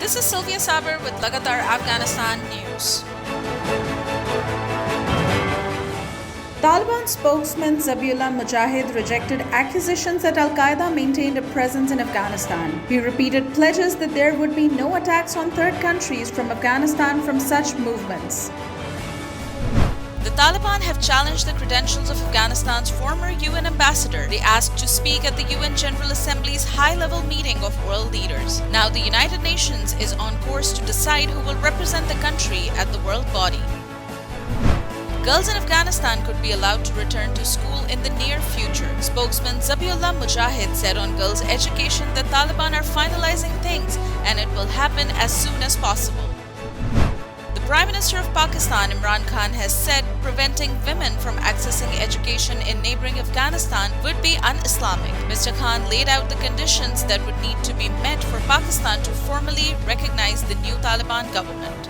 This is Sylvia Saber with Lagatar Afghanistan News. Taliban spokesman Zabiullah Mujahid rejected accusations that Al-Qaeda maintained a presence in Afghanistan. He repeated pledges that there would be no attacks on third countries from Afghanistan from such movements. The Taliban have challenged the credentials of Afghanistan's former UN ambassador. They asked to speak at the UN General Assembly's high-level meeting of world leaders. Now the United Nations is on course to decide who will represent the country at the world body. Girls in Afghanistan could be allowed to return to school in the near future. Spokesman Zabiullah Mujahid said on girls' education that Taliban are finalizing things and it will happen as soon as possible. The Prime Minister of Pakistan, Imran Khan, has said preventing women from accessing education in neighboring Afghanistan would be un-Islamic. Mr. Khan laid out the conditions that would need to be met for Pakistan to formally recognize the new Taliban government.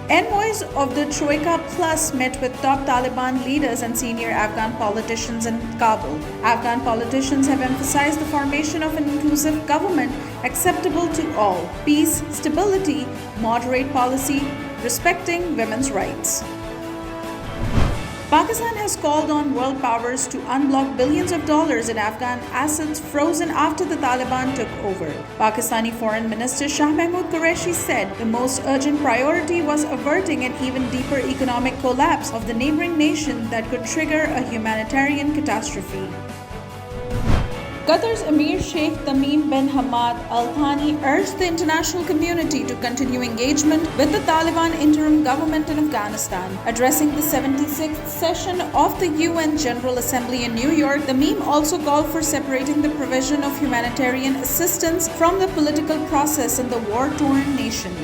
Envoys of the Troika Plus met with top Taliban leaders and senior Afghan politicians in Kabul. Afghan politicians have emphasized the formation of an inclusive government acceptable to all, peace, stability, moderate policy, respecting women's rights. Pakistan has called on world powers to unblock billions of dollars in Afghan assets frozen after the Taliban took over. Pakistani Foreign Minister Shah Mahmood Qureshi said the most urgent priority was averting an even deeper economic collapse of the neighboring nation that could trigger a humanitarian catastrophe. Qatar's Emir Sheikh Tamim bin Hamad Al Thani urged the international community to continue engagement with the Taliban interim government in Afghanistan. Addressing the 76th session of the UN General Assembly in New York, Tamim also called for separating the provision of humanitarian assistance from the political process in the war-torn nation.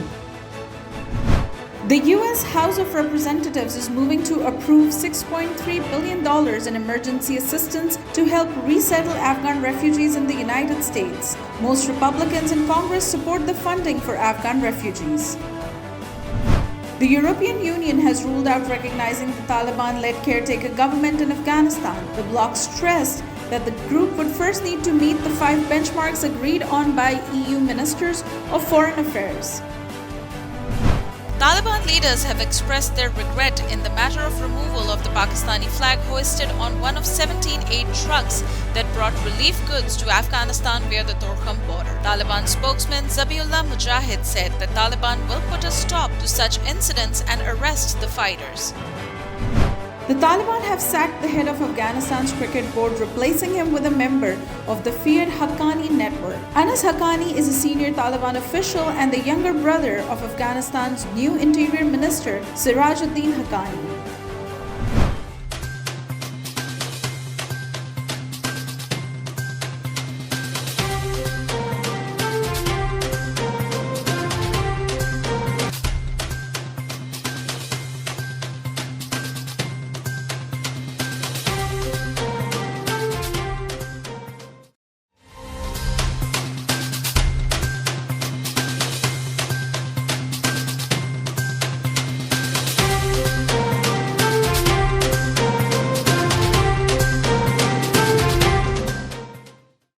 The U.S. House of Representatives is moving to approve $6.3 billion in emergency assistance to help resettle Afghan refugees in the United States. Most Republicans in Congress support the funding for Afghan refugees. The European Union has ruled out recognizing the Taliban-led caretaker government in Afghanistan. The bloc stressed that the group would first need to meet the 5 benchmarks agreed on by EU ministers of foreign affairs. Taliban leaders have expressed their regret in the matter of removal of the Pakistani flag hoisted on one of 17 aid trucks that brought relief goods to Afghanistan via the Torkham border. Taliban spokesman Zabiullah Mujahid said that Taliban will put a stop to such incidents and arrest the fighters. The Taliban have sacked the head of Afghanistan's cricket board, replacing him with a member of the feared Haqqani network. Anas Haqqani is a senior Taliban official and the younger brother of Afghanistan's new interior minister, Sirajuddin Haqqani.